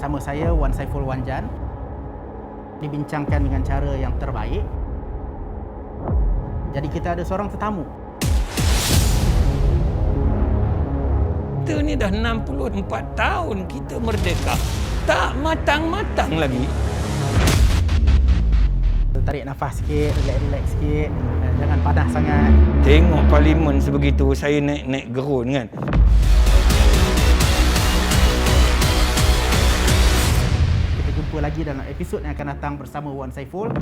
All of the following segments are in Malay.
bersama saya Wan Saiful Wanjan, dibincangkan dengan cara yang terbaik. Jadi kita ada seorang tetamu. Kita ni dah 64 tahun kita merdeka. Tak matang-matang lagi. Tarik nafas sikit, relax sikit, jangan panas sangat. Tengok parlimen sebegitu, saya naik gerun kan. Kita jumpa lagi dalam episod yang akan datang bersama Wan Saiful.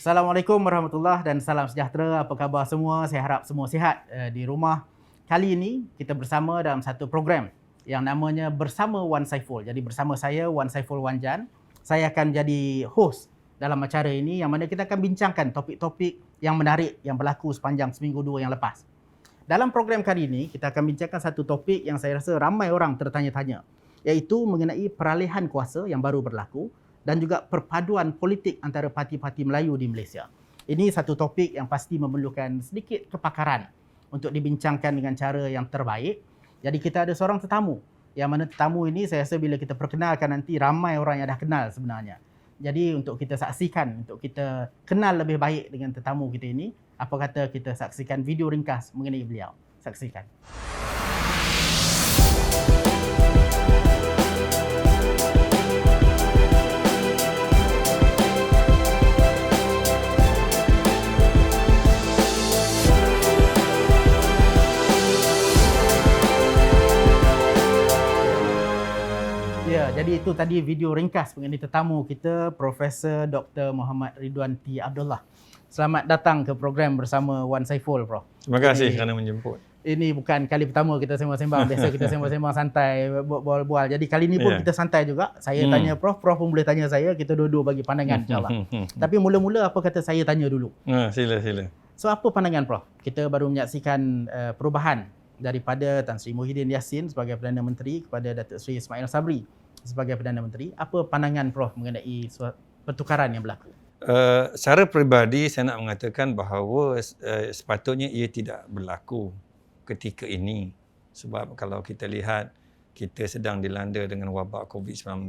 Assalamualaikum warahmatullahi dan salam sejahtera. Apa khabar semua? Saya harap semua sihat di rumah. Kali ini kita bersama dalam satu program yang namanya Bersama Wan Saiful. Jadi bersama saya Wan Saiful Wanjan, saya akan jadi host dalam acara ini yang mana kita akan bincangkan topik-topik yang menarik yang berlaku sepanjang seminggu dua yang lepas. Dalam program kali ini kita akan bincangkan satu topik yang saya rasa ramai orang tertanya-tanya, iaitu mengenai peralihan kuasa yang baru berlaku dan juga perpaduan politik antara parti-parti Melayu di Malaysia. Ini satu topik yang pasti memerlukan sedikit kepakaran untuk dibincangkan dengan cara yang terbaik. Jadi kita ada seorang tetamu, yang mana tetamu ini saya rasa bila kita perkenalkan nanti ramai orang yang dah kenal sebenarnya. Jadi untuk kita saksikan, untuk kita kenal lebih baik dengan tetamu kita ini, apa kata kita saksikan video ringkas mengenai beliau. Saksikan. Ya, jadi itu tadi video ringkas mengenai tetamu kita, Profesor Dr. Muhammad Ridwan T. Abdullah. Selamat datang ke program bersama Wan Saiful, Prof. Terima kasih kerana menjemput. Ini bukan kali pertama kita sembang-sembang. Biasa kita sembang-sembang santai, bual-bual. Jadi kali ini pun kita santai juga. Saya tanya Prof, Prof pun boleh tanya saya. Kita dua-dua bagi pandangan, insyaAllah. Tapi mula-mula apa kata saya tanya dulu? Sila. So, apa pandangan Prof? Kita baru menyaksikan perubahan daripada Tan Sri Muhyiddin Yassin sebagai Perdana Menteri kepada Datuk Seri Ismail Sabri sebagai Perdana Menteri. Apa pandangan Prof mengenai pertukaran yang berlaku? Secara peribadi saya nak mengatakan bahawa sepatutnya ia tidak berlaku ketika ini. Sebab kalau kita lihat, kita sedang dilanda dengan wabak COVID-19,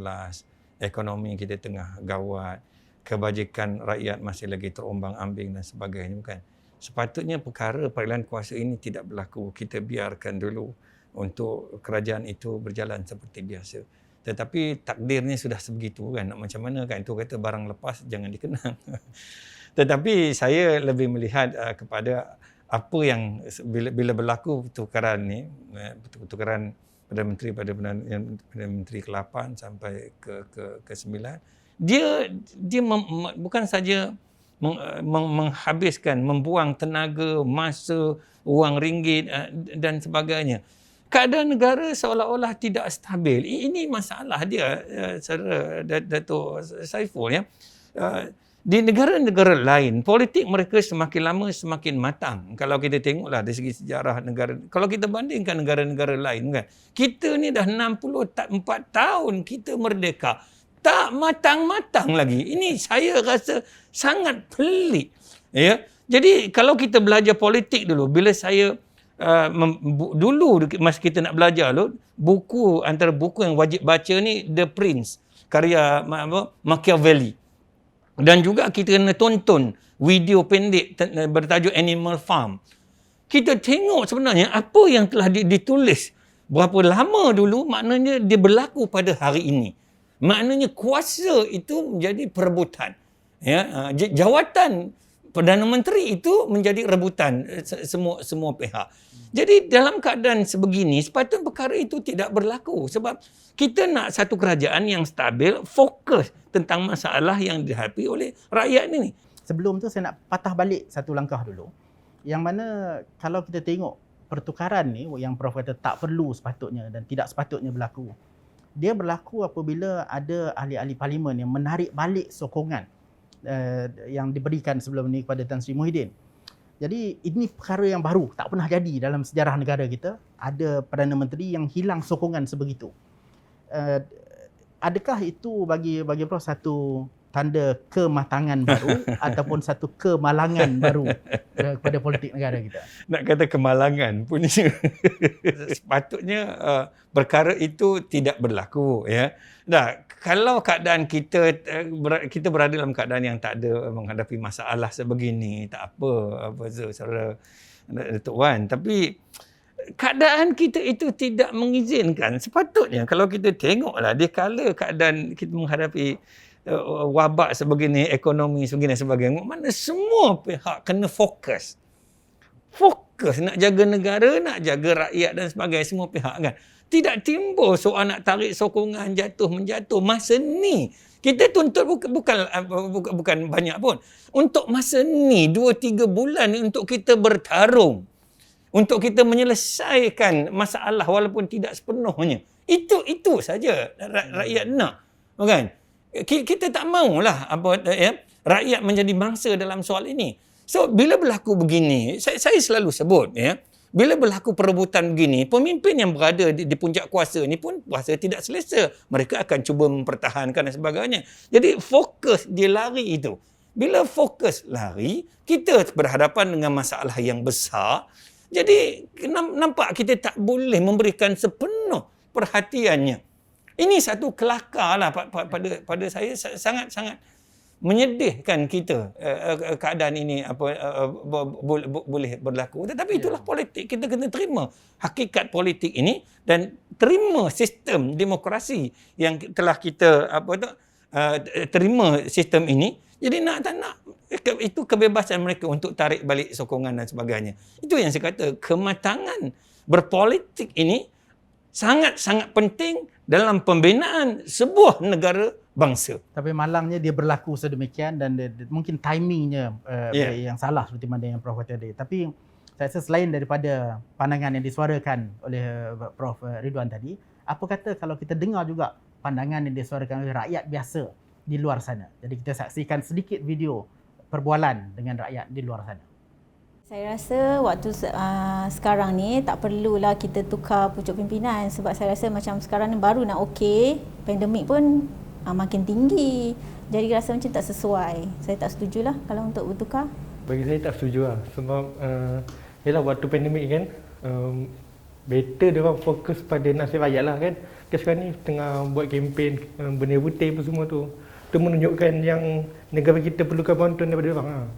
ekonomi kita tengah gawat, kebajikan rakyat masih lagi terombang-ambing dan sebagainya, bukan? Sepatutnya perkara peralihan kuasa ini tidak berlaku. Kita biarkan dulu untuk kerajaan itu berjalan seperti biasa. Tetapi takdirnya sudah sebegitu kan, nak macam mana kan, itu kata barang lepas jangan dikenang. Tetapi saya lebih melihat kepada apa yang bila berlaku pertukaran ni, pertukaran Perdana Menteri pada Perdana Menteri ke-8 sampai ke-9, dia bukan saja menghabiskan, membuang tenaga, masa, wang ringgit dan sebagainya. Keadaan negara seolah-olah tidak stabil. Ini masalah dia, saudara Datuk Saiful, ya. Di negara-negara lain, politik mereka semakin lama semakin matang. Kalau kita tengoklah dari segi sejarah negara, kalau kita bandingkan negara-negara lain kan, kita ni dah 64 tahun kita merdeka. Tak matang-matang lagi. Ini saya rasa sangat pelik. Ya. Jadi kalau kita belajar politik dulu, bila saya dulu masa kita nak belajar dulu, antara buku yang wajib baca ni The Prince, karya Machiavelli. Dan juga kita kena tonton video pendek bertajuk Animal Farm. Kita tengok sebenarnya apa yang telah ditulis berapa lama dulu, maknanya dia berlaku pada hari ini. Maknanya kuasa itu menjadi perebutan. Ya, jawatan Perdana Menteri itu menjadi rebutan semua pihak. Jadi dalam keadaan sebegini, sepatutnya perkara itu tidak berlaku. Sebab kita nak satu kerajaan yang stabil, fokus tentang masalah yang dihadapi oleh rakyat ini. Sebelum tu saya nak patah balik satu langkah dulu. Yang mana kalau kita tengok pertukaran ni yang Prof kata tak perlu sepatutnya dan tidak sepatutnya berlaku. Dia berlaku apabila ada ahli-ahli parlimen yang menarik balik sokongan yang diberikan sebelum ini kepada Tan Sri Muhyiddin. Jadi ini perkara yang baru, tak pernah jadi dalam sejarah negara kita. Ada Perdana Menteri yang hilang sokongan sebegitu. Adakah itu bagi Prof satu tanda kematangan baru ataupun satu kemalangan baru kepada politik negara kita? Nak kata kemalangan pun sepatutnya perkara itu tidak berlaku, ya. Nah, kalau keadaan kita berada dalam keadaan yang tak ada menghadapi masalah sebegini, tak apa saudara Datuk Wan, tapi keadaan kita itu tidak mengizinkan. Sepatutnya kalau kita tengoklah di kala keadaan kita menghadapi wabak sebegini, ekonomi sebagainya, mana semua pihak kena fokus nak jaga negara, nak jaga rakyat dan sebagainya, semua pihak kan. Tidak timbul soal nak tarik sokongan jatuh menjatuh masa ni. Kita tuntut bukan banyak pun. Untuk masa ni 2-3 bulan ni untuk kita bertarung, untuk kita menyelesaikan masalah walaupun tidak sepenuhnya. Itu saja rakyat nak, kan? Kita tak maulah rakyat menjadi bangsa dalam soal ini. So bila berlaku begini, saya selalu sebut, ya, bila berlaku perebutan begini, pemimpin yang berada di puncak kuasa ni pun kuasa tidak selesa. Mereka akan cuba mempertahankan dan sebagainya. Jadi fokus dia lari itu. Bila fokus lari, kita berhadapan dengan masalah yang besar. Jadi nampak kita tak boleh memberikan sepenuh perhatiannya. Ini satu kelakar lah pada saya, sangat-sangat menyedihkan kita keadaan ini boleh berlaku. Tetapi itulah politik, kita kena terima hakikat politik ini dan terima sistem demokrasi yang telah kita terima sistem ini. Jadi nak tak nak, itu kebebasan mereka untuk tarik balik sokongan dan sebagainya. Itu yang saya kata, kematangan berpolitik ini sangat-sangat penting dalam pembinaan sebuah negara bangsa. Tapi malangnya dia berlaku sedemikian dan mungkin timingnya yang salah seperti mana yang Prof kata tadi. Tapi saya rasa selain daripada pandangan yang disuarakan oleh Prof Ridwan tadi, apa kata kalau kita dengar juga pandangan yang disuarakan oleh rakyat biasa di luar sana. Jadi kita saksikan sedikit video perbualan dengan rakyat di luar sana. Saya rasa waktu sekarang ni tak perlulah kita tukar pucuk pimpinan, sebab saya rasa macam sekarang ni baru nak okey, pandemik pun makin tinggi. Jadi rasa macam tak sesuai. Saya tak setujulah kalau untuk bertukar. Bagi saya tak setuju lah. Sebab yalah waktu pandemik kan, better dia orang fokus pada nasib rakyat lah kan. Sekarang ni tengah buat kempen bendera putih apa semua tu. Itu menunjukkan yang negara kita perlukan bantuan daripada dia orang lah.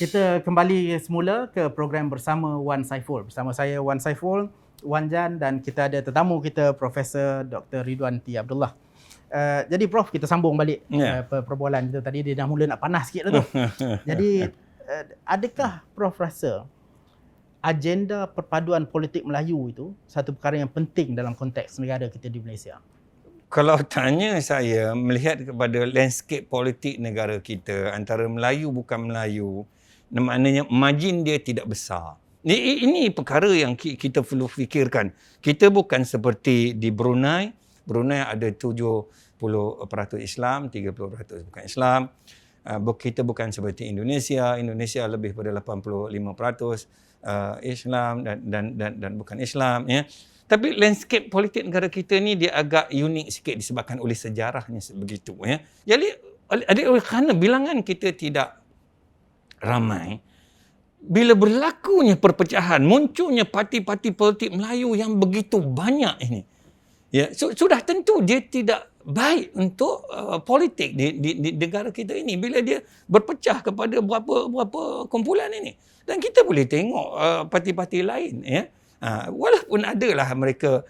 Kita kembali semula ke program bersama Wan Saiful. Bersama saya Wan Saiful, Wan Jan, dan kita ada tetamu kita Profesor Dr. Ridwan T. Abdullah. Jadi Prof, kita sambung balik perbualan kita tadi. Dia dah mula nak panas sikit dah tu. Jadi adakah Prof rasa agenda perpaduan politik Melayu itu satu perkara yang penting dalam konteks negara kita di Malaysia? Kalau tanya saya, melihat kepada landscape politik negara kita, antara Melayu bukan Melayu, maknanya margin dia tidak besar. Ini perkara yang kita perlu fikirkan. Kita bukan seperti di Brunei. Brunei ada 70% Islam, 30% bukan Islam. Kita bukan seperti Indonesia. Indonesia lebih pada 85% Islam dan bukan Islam, ya. Tapi landscape politik negara kita ni dia agak unik sikit disebabkan oleh sejarahnya sebegitu, ya. Jadi kerana bilangan kita tidak ramai, bila berlakunya perpecahan, munculnya parti-parti politik Melayu yang begitu banyak ini, ya, sudah tentu dia tidak baik untuk politik di negara kita ini bila dia berpecah kepada berapa kumpulan ini. Dan kita boleh tengok parti-parti lain, ya. Walaupun adalah mereka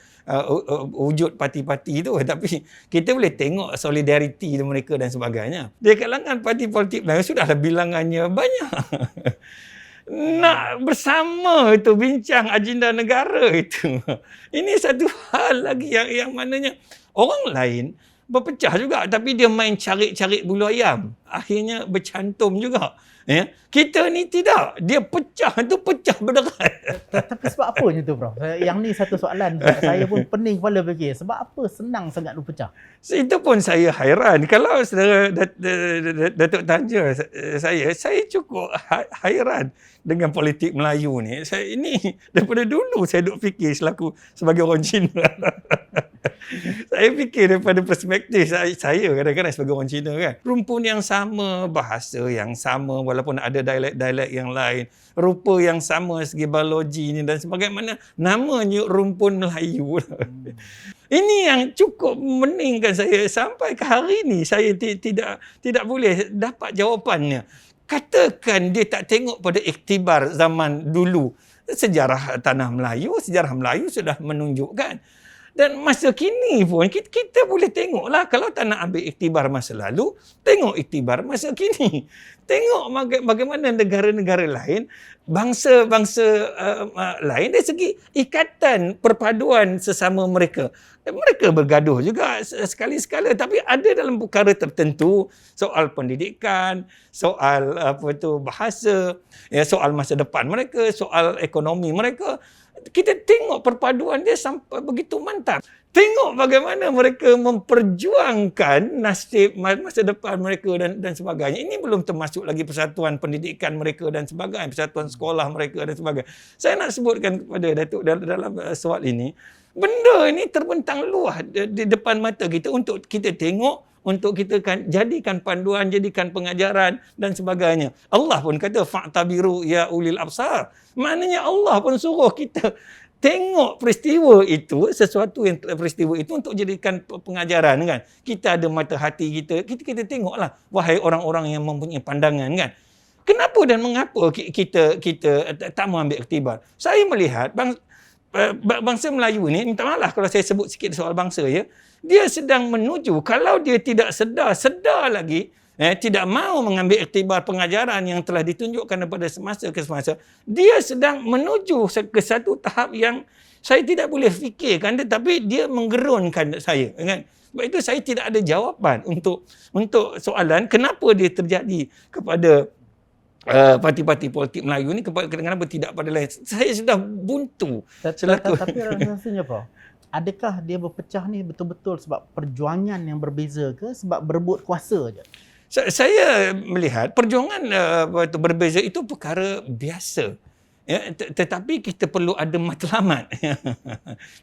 wujud parti-parti itu, tapi kita boleh tengok solidariti mereka dan sebagainya. Di kalangan parti politik Melayu sudahlah bilangannya banyak. Nak bersama itu bincang agenda negara itu. Ini satu hal lagi yang mananya orang lain berpecah juga, tapi dia main carik-carik bulu ayam. Akhirnya bercantum juga. Ya. Kita ni tidak. Dia pecah berderai. Tapi sebab apa macam tu, Prof? Yang ni satu soalan saya pun pening kepala fikir. Sebab apa senang sangat lu pecah? Itu pun saya hairan. Kalau saudara Datuk tanya saya cukup hairan dengan politik Melayu ni. Ini daripada dulu saya duk fikir sebagai orang Cina. Saya fikir daripada perspektif saya kadang-kadang sebagai orang Cina kan. Rumpun yang sama, bahasa yang sama walaupun ada dialek-dialek yang lain. Rupa yang sama segi biologi ni dan sebagainya. Namanya rumpun Melayu. Ini yang cukup meningkan saya sampai ke hari ni saya tidak boleh dapat jawapannya. Katakan dia tak tengok pada iktibar zaman dulu. Sejarah tanah Melayu, sejarah Melayu sudah menunjukkan. Dan masa kini pun kita boleh tengoklah, kalau tak nak ambil iktibar masa lalu, tengok iktibar masa kini. Tengok bagaimana negara-negara lain, bangsa-bangsa lain dari segi ikatan perpaduan sesama mereka. Mereka bergaduh juga sekali-sekala, tapi ada dalam perkara tertentu, soal pendidikan, soal bahasa, ya, soal masa depan mereka, soal ekonomi mereka. Kita tengok perpaduan dia sampai begitu mantap. Tengok bagaimana mereka memperjuangkan nasib masa depan mereka dan sebagainya. Ini belum termasuk lagi persatuan pendidikan mereka dan sebagainya, persatuan sekolah mereka dan sebagainya. Saya nak sebutkan kepada Datuk dalam soal ini, benda ini terbentang luas di depan mata kita untuk kita tengok, untuk kita jadikan panduan, jadikan pengajaran dan sebagainya. Allah pun kata fa'tabiru ya ulil absar. Maknanya Allah pun suruh kita tengok peristiwa itu, peristiwa itu untuk jadikan pengajaran kan. Kita ada mata hati kita tengoklah, wahai orang-orang yang mempunyai pandangan kan. Kenapa dan mengapa kita tak mengambil iktibar? Saya melihat bangsa Melayu ni, minta maaf kalau saya sebut sikit soal bangsa ya. Dia sedang menuju, kalau dia tidak sedar lagi, tidak mahu mengambil iktibar pengajaran yang telah ditunjukkan daripada semasa ke semasa, dia sedang menuju ke satu tahap yang saya tidak boleh fikirkan, tetapi dia menggerunkan saya kan. Sebab itu saya tidak ada jawapan untuk soalan kenapa dia terjadi kepada parti-parti politik Melayu ni, kenapa tidak pada lain. Saya sudah buntu. Tapi rasanya Prof, adakah dia berpecah ni betul-betul sebab perjuangan yang berbeza ke sebab berebut kuasa je? Saya melihat perjuangan berbeza itu perkara biasa. Ya, tetapi kita perlu ada matlamat.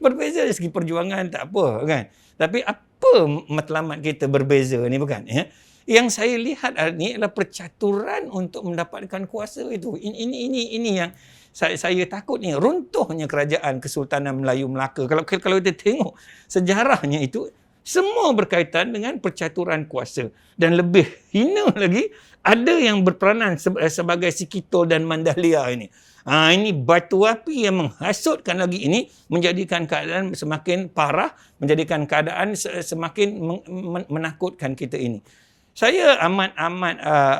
Berbeza dari segi perjuangan tak apa kan. Tapi apa matlamat kita berbeza ni bukan? Ya? Yang saya lihat ni adalah percaturan untuk mendapatkan kuasa itu. Ini yang saya takut ni, runtuhnya kerajaan Kesultanan Melayu Melaka. Kalau kita tengok sejarahnya itu, semua berkaitan dengan percaturan kuasa. Dan lebih hina lagi, ada yang berperanan sebagai si Kitol dan Mandalia ini. Ini batu api yang menghasutkan lagi ini, menjadikan keadaan semakin parah, menjadikan keadaan semakin menakutkan kita ini. Saya amat-amat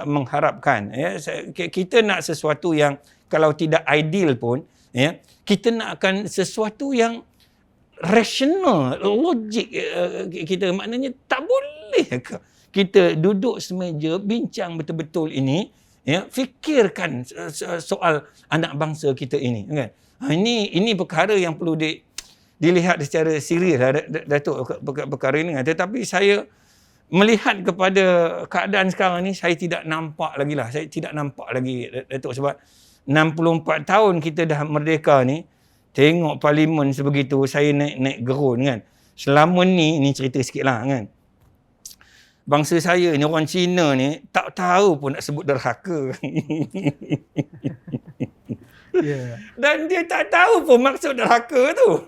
mengharapkan, ya, kita nak sesuatu yang kalau tidak ideal pun, ya, kita nakkan sesuatu yang rasional, logik. Kita maknanya tak boleh ke kita duduk semeja bincang betul-betul ini, ya, fikirkan soal anak bangsa kita ini kan. Ini perkara yang perlu dilihat secara serius Datuk, perkara ini kan. Tetapi saya melihat kepada keadaan sekarang ni, saya tidak nampak lagi Datuk, sebab 64 tahun kita dah merdeka ni, tengok parlimen sebegitu, saya naik gerun kan. Selama ni cerita sikit lah kan. Bangsa saya ni, orang Cina ni, tak tahu pun nak sebut derhaka. Yeah. Dan dia tak tahu pun maksud derhaka tu.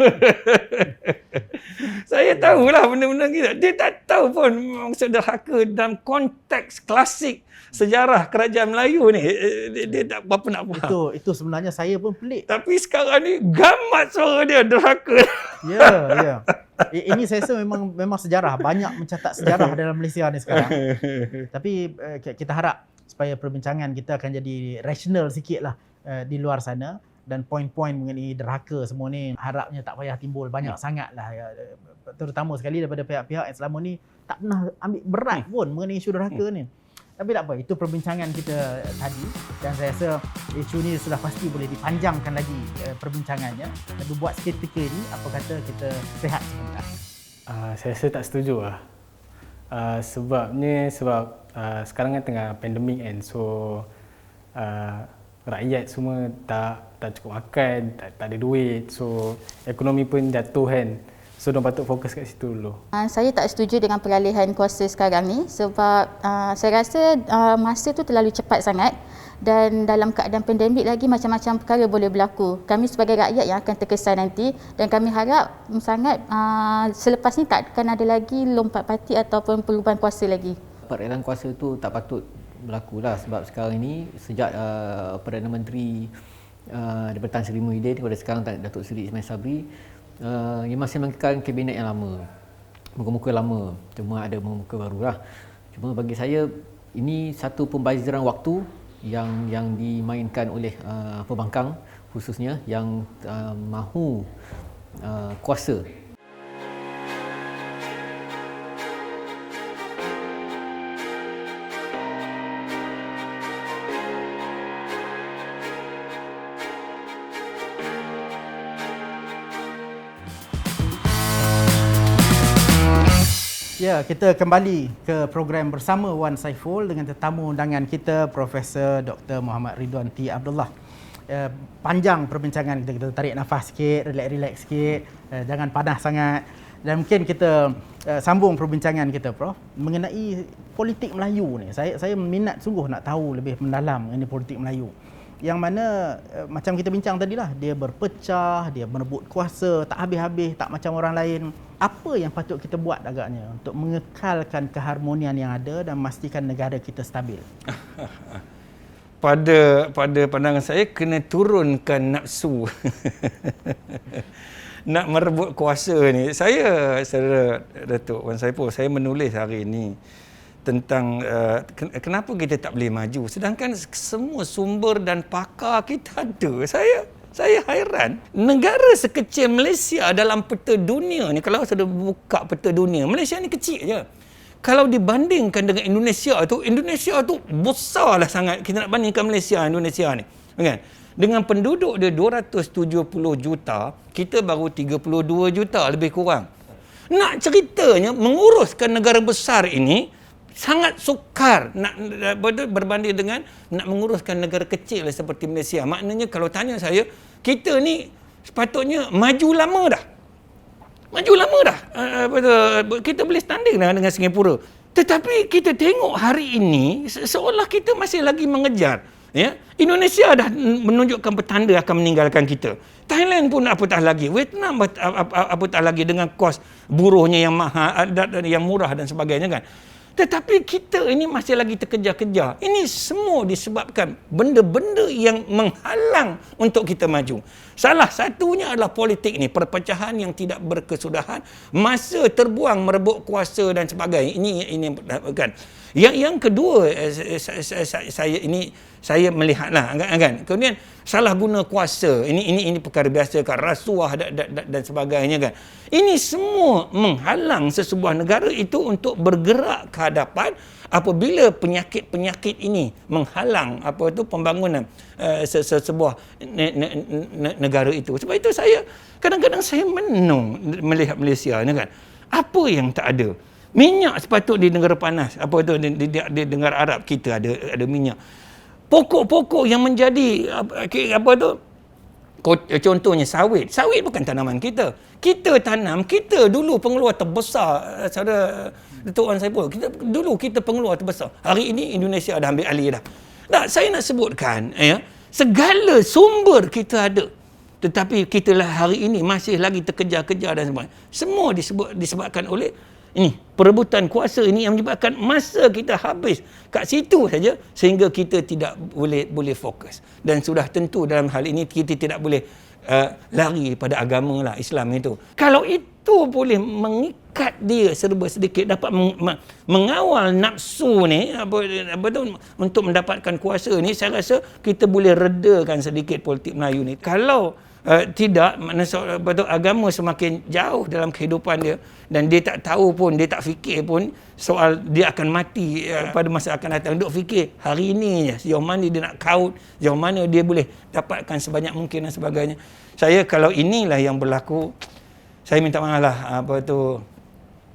Saya tahulah benda-benda gitu. Dia tak tahu pun maksud derhaka dalam konteks klasik sejarah kerajaan Melayu ni. Dia tak apa nak faham. Itu sebenarnya saya pun pelik. Tapi sekarang ni gamat suara dia derhaka. Ya. Ini saya rasa memang sejarah. Banyak mencatat sejarah dalam Malaysia ni sekarang. Tapi kita harap supaya perbincangan kita akan jadi rasional sikit lah di luar sana. dan poin-poin mengenai derhaka semua ni harapnya tak payah timbul banyak sangatlah ya, terutama sekali daripada pihak-pihak yang selama ni tak pernah ambil berat pun mengenai isu derhaka ni. Tapi tak apa, itu perbincangan kita tadi dan saya rasa isu ni sudah pasti boleh dipanjangkan lagi perbincangannya. Tapi buat seketika ni apa kata kita rehat sebentar. Saya rasa tak setuju lah. Sebab sekarang kan tengah pandemik kan, so rakyat semua tak cukup makan, tak ada duit, so ekonomi pun jatuh kan. So diorang patut fokus kat situ dulu. Saya tak setuju dengan peralihan kuasa sekarang ni sebab saya rasa masa tu terlalu cepat sangat dan dalam keadaan pandemik lagi macam-macam perkara boleh berlaku. Kami sebagai rakyat yang akan terkesan nanti dan kami harap sangat selepas ni tak akan ada lagi lompat parti ataupun perubahan kuasa lagi. Peralihan kuasa tu tak patut berlaku lah sebab sekarang ni sejak Perdana Menteri daripada Tan Sri Muhyiddin kepada sekarang Datuk Seri Ismail Sabri yang masih mengekal kabinet yang lama, muka-muka lama, cuma ada muka baru lah. Cuma bagi saya ini satu pembaziran waktu yang dimainkan oleh pembangkang khususnya yang mahu kuasa. Ya, kita kembali ke program bersama Wan Saiful dengan tetamu undangan kita Profesor Dr. Muhammad Ridwan T. Abdullah. Panjang perbincangan kita tarik nafas sikit, relax sikit, jangan panas sangat. Dan mungkin kita sambung perbincangan kita Prof mengenai politik Melayu ni. Saya minat sungguh nak tahu lebih mendalam mengenai politik Melayu. Yang mana macam kita bincang tadilah, dia berpecah, dia merebut kuasa tak habis-habis, tak macam orang lain. Apa yang patut kita buat agaknya untuk mengekalkan keharmonian yang ada dan memastikan negara kita stabil? Pada pandangan saya kena turunkan nafsu. Nak merebut kuasa ni. Saya saudara Datuk Wan Saiful, saya menulis hari ini tentang kenapa kita tak boleh maju sedangkan semua sumber dan pakar kita ada. Saya hairan, negara sekecil Malaysia dalam peta dunia ni, kalau saya buka peta dunia, Malaysia ni kecil je. Kalau dibandingkan dengan Indonesia tu besarlah sangat. Kita nak bandingkan Indonesia ni. Kan? Dengan penduduk dia 270 juta, kita baru 32 juta lebih kurang. Nak ceritanya menguruskan negara besar ini sangat sukar nak berbanding dengan nak menguruskan negara kecil seperti Malaysia. Maknanya kalau tanya saya, kita ni sepatutnya maju lama dah. Kita boleh tanding dengan Singapura. Tetapi kita tengok hari ini seolah kita masih lagi mengejar. Ya? Indonesia dah menunjukkan petanda akan meninggalkan kita. Thailand pun apatah lagi. Vietnam apatah lagi dengan kos buruhnya yang mahal, yang murah dan sebagainya kan. Tetapi kita ini masih lagi terkejar-kejar. Ini semua disebabkan benda-benda yang menghalang untuk kita maju. Salah satunya adalah politik ni, perpecahan yang tidak berkesudahan, masa terbuang merebut kuasa dan sebagainya. Ini kan. Yang kedua saya melihatlah kan. Kemudian salah guna kuasa. Ini perkara biasa kan, rasuah dan sebagainya kan. Ini semua menghalang sesebuah negara itu untuk bergerak ke hadapan apabila penyakit-penyakit ini menghalang pembangunan sebuah negara itu. Sebab itu saya kadang-kadang saya menung melihat Malaysia ni kan. Apa yang tak ada? Minyak sepatut di negara panas. Di negara Arab kita ada minyak. Pokok-pokok yang menjadi contohnya sawit. Sawit bukan tanaman kita. Kita tanam, kita dulu pengeluar terbesar, saudara Datuk Wan Saiful. Kita pengeluar terbesar. Hari ini Indonesia dah ambil alih dah. Saya nak sebutkan segala sumber kita ada. Tetapi kita hari ini masih lagi terkejar-kejar dan sebagainya. Semua disebabkan oleh ini perebutan kuasa ini yang menyebabkan masa kita habis kat situ saja sehingga kita tidak boleh fokus. Dan sudah tentu dalam hal ini kita tidak boleh lari pada agama lah Islam itu. Kalau itu boleh mengikat pangkat dia serba sedikit dapat mengawal nafsu ni apa tu untuk mendapatkan kuasa ni, saya rasa kita boleh redakan sedikit politik Melayu ni. Kalau tidak, agama semakin jauh dalam kehidupan dia dan dia tak tahu pun, dia tak fikir pun soal dia akan mati pada masa akan datang. Duk fikir hari ini je, sejauh mana dia nak kaut, sejauh mana dia boleh dapatkan sebanyak mungkin dan sebagainya. Saya kalau inilah yang berlaku, saya minta maaf lah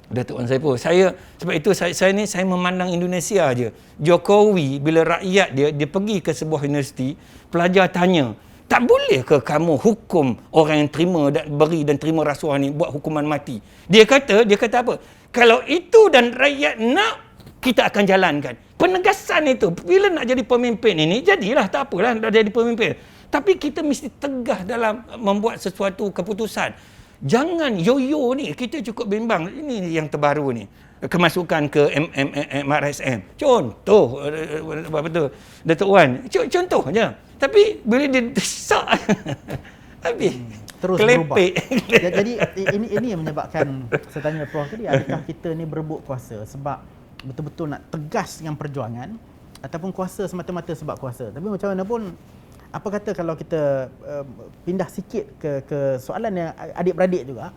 Datuk Wan Saiful. Sebab itu saya memandang Indonesia je. Jokowi bila rakyat dia pergi ke sebuah universiti, pelajar tanya, tak boleh ke kamu hukum orang yang terima dan beri dan terima rasuah ni buat hukuman mati? Dia kata apa? Kalau itu dan rakyat nak, kita akan jalankan. Penegasan itu, bila nak jadi pemimpin ini, jadilah, tak apalah nak jadi pemimpin. Tapi kita mesti tegas dalam membuat sesuatu keputusan. Jangan yo-yo ni, kita cukup bimbang. Ini yang terbaru ni, kemasukan ke MRSM. Contoh, apa tu, Datuk Wan, contoh je. Tapi bila dia desak, habis. Terus kelepek. Berubah. Jadi ini yang menyebabkan, saya tanya Prof tadi, adakah kita ni berebut kuasa sebab betul-betul nak tegas dengan perjuangan, ataupun kuasa semata-mata sebab kuasa? Tapi macam mana pun, apa kata kalau kita pindah sikit ke soalan yang adik-beradik juga,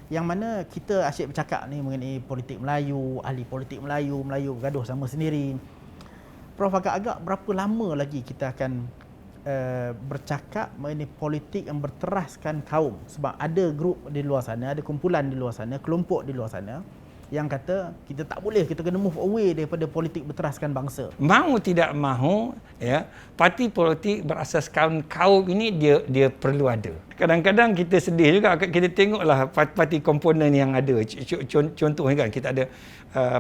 yang mana kita asyik bercakap ni mengenai politik Melayu, ahli politik Melayu bergaduh sama sendiri. Prof, agak-agak berapa lama lagi kita akan bercakap mengenai politik yang berteraskan kaum? Sebab ada grup di luar sana, ada kumpulan di luar sana, kelompok di luar sana yang kata kita tak boleh, kita kena move away daripada politik berteraskan bangsa. Mahu tidak mahu, ya, parti politik berasaskan kaum ini dia perlu ada. Kadang-kadang kita sedih juga, kita tengoklah parti komponen yang ada. Contohnya kan, kita ada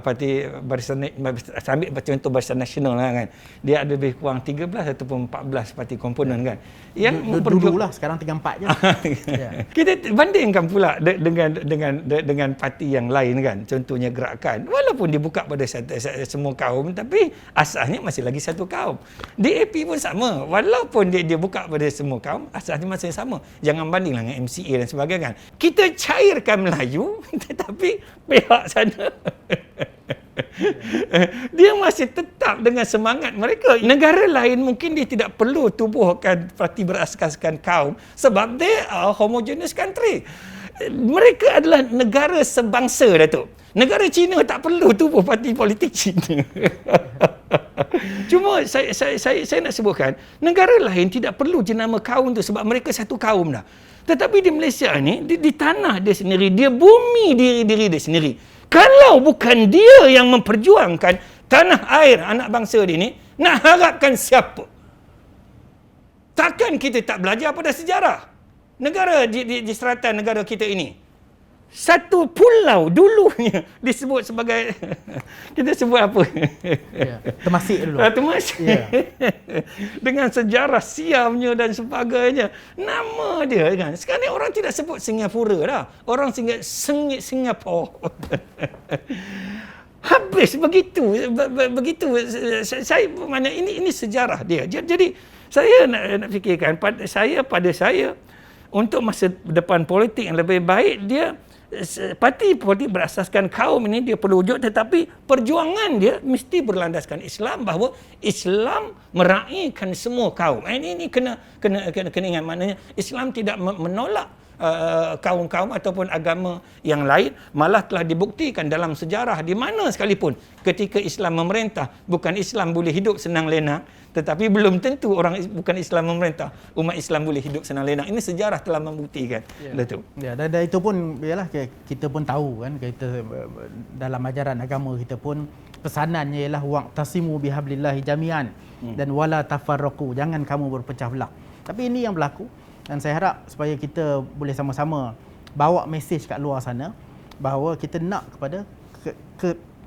parti Barisan, ambil contoh Barisan Nasional kan. Dia ada lebih kurang 13 ataupun 14 parti komponen kan. Yang dululah, sekarang 34 je. Yeah. Kita bandingkan pula dengan parti yang lain kan. Contohnya Gerakan. Walaupun dibuka pada semua kaum, tapi asasnya masih lagi satu kaum. DAP pun sama. Walaupun dia buka pada semua kaum, asasnya masih sama. Jangan bandinglah dengan MCA dan sebagainya kan. Kita cairkan Melayu, tetapi pihak sana dia masih tetap dengan semangat mereka. Negara lain mungkin dia tidak perlu tubuhkan parti berasaskan kaum sebab they are homogeneous country. Mereka adalah negara sebangsa, Datuk. Negara China tak perlu tubuh parti politik China. Cuma saya nak sebutkan, negara lain tidak perlu jenama kaum tu sebab mereka satu kaum dah. Tetapi di Malaysia ni, di tanah dia sendiri, dia bumi diri dia sendiri. Kalau bukan dia yang memperjuangkan tanah air anak bangsa dia ni, nak harapkan siapa? Takkan kita tak belajar pada sejarah negara di selatan negara kita ini? Satu pulau dulunya disebut sebagai kita sebut apa? Ya, Temasek dulu. Temasek. Ya. Dengan sejarah siamnya dan sebagainya. Nama dia kan. Sekarang ni orang tidak sebut Singapura dah. Orang sengit Singapura. Habis begitu. Saya mana ini sejarah dia. Jadi saya nak fikirkan pada saya untuk masa depan politik yang lebih baik, dia parti politik berasaskan kaum ini dia perlu wujud, tetapi perjuangan dia mesti berlandaskan Islam, bahawa Islam meraihkan semua kaum. Ini kena ingat, maknanya Islam tidak menolak kaum-kaum ataupun agama yang lain. Malah telah dibuktikan dalam sejarah di mana sekalipun ketika Islam memerintah, bukan Islam boleh hidup senang lenang, tetapi belum tentu orang bukan Islam memerintah, umat Islam boleh hidup senang lenang. Ini sejarah telah membuktikan. Datuk. Ya, dan itu pun ialah kita pun tahu kan, kita dalam ajaran agama kita pun pesanannya ialah waqtasimu bihablillahi jami'an dan wala tafarraqu, jangan kamu berpecah belah. Tapi ini yang berlaku. Dan saya harap supaya kita boleh sama-sama bawa mesej kat luar sana bahawa kita nak kepada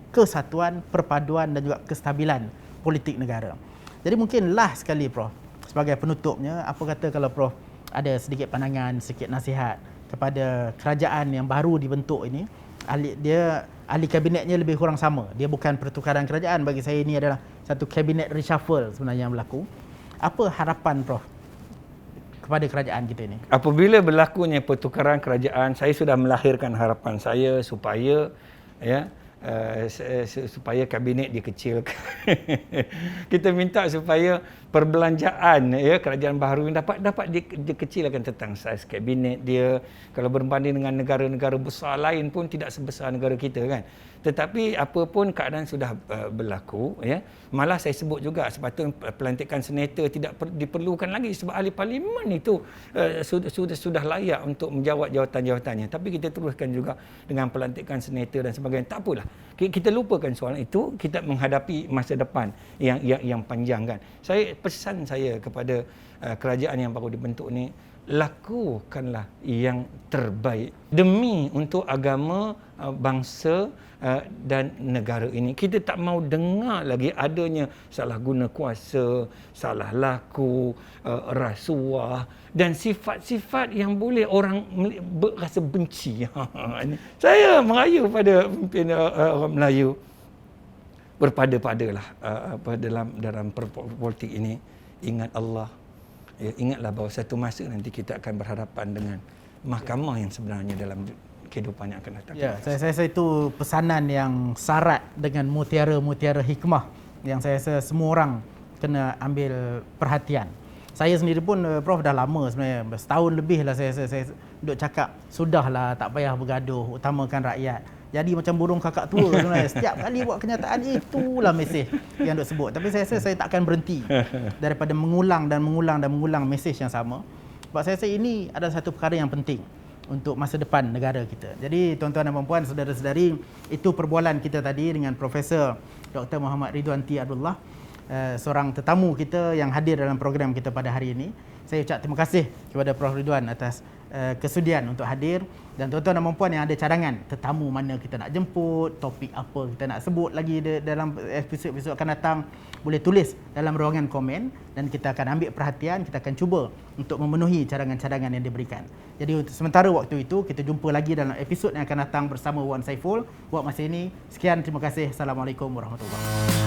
kesatuan, perpaduan dan juga kestabilan politik negara. Jadi mungkin last sekali Prof, sebagai penutupnya, apa kata kalau Prof ada sedikit pandangan, sedikit nasihat kepada kerajaan yang baru dibentuk ini? Ahli kabinetnya lebih kurang sama. Dia bukan pertukaran kerajaan, bagi saya ini adalah satu kabinet reshuffle sebenarnya yang berlaku. Apa harapan Prof? kepada kerajaan kita ini? Apabila berlakunya pertukaran kerajaan, saya sudah melahirkan harapan saya supaya supaya kabinet dikecilkan. Kita minta supaya perbelanjaan kerajaan baharu ini dapat dikecilkan tentang saiz kabinet dia. Kalau berbanding dengan negara-negara besar lain pun tidak sebesar negara kita kan. Tetapi apapun keadaan sudah berlaku, malah saya sebut juga sepatutnya pelantikan senator tidak diperlukan lagi sebab ahli parlimen itu sudah layak untuk menjawat jawatan-jawatannya. Tapi kita teruskan juga dengan pelantikan senator dan sebagainya. Tak apalah. Kita lupakan soalan itu, kita menghadapi masa depan yang panjang kan. Pesan saya kepada kerajaan yang baru dibentuk ni, lakukanlah yang terbaik demi untuk agama, bangsa dan negara ini. Kita tak mau dengar lagi adanya salah guna kuasa, salah laku, rasuah dan sifat-sifat yang boleh orang rasa benci. Saya merayu pada pemimpin orang Melayu, berpada-padalah dalam politik ini. Ingat Allah. Ingatlah bahawa satu masa nanti kita akan berhadapan dengan mahkamah yang sebenarnya dalam kehidupan yang akan datang. Ya, saya rasa itu pesanan yang syarat dengan mutiara-mutiara hikmah yang saya rasa semua orang kena ambil perhatian. Saya sendiri pun, Prof, dah lama sebenarnya, setahun lebih lah saya duduk cakap, sudahlah tak payah bergaduh, utamakan rakyat. Jadi macam burung kakak tua sebenarnya. Setiap kali buat kenyataan, itulah mesej yang duk sebut. Tapi saya rasa saya tak akan berhenti daripada mengulang mesej yang sama. Sebab saya rasa ini adalah satu perkara yang penting untuk masa depan negara kita. Jadi tuan-tuan dan puan-puan, saudara-saudari, itu perbualan kita tadi dengan Profesor Dr. Muhammad Ridwan T. Abdullah, seorang tetamu kita yang hadir dalam program kita pada hari ini. Saya ucap terima kasih kepada Prof. Ridwan atas kesudian untuk hadir, dan tuan-tuan dan puan yang ada cadangan tetamu mana kita nak jemput, topik apa kita nak sebut lagi dalam episod-episod akan datang, boleh tulis dalam ruangan komen dan kita akan ambil perhatian, kita akan cuba untuk memenuhi cadangan-cadangan yang diberikan. Jadi untuk sementara waktu itu, kita jumpa lagi dalam episod yang akan datang bersama Wan Saiful. Buat masa ini, sekian, terima kasih. Assalamualaikum warahmatullahi wabarakatuh.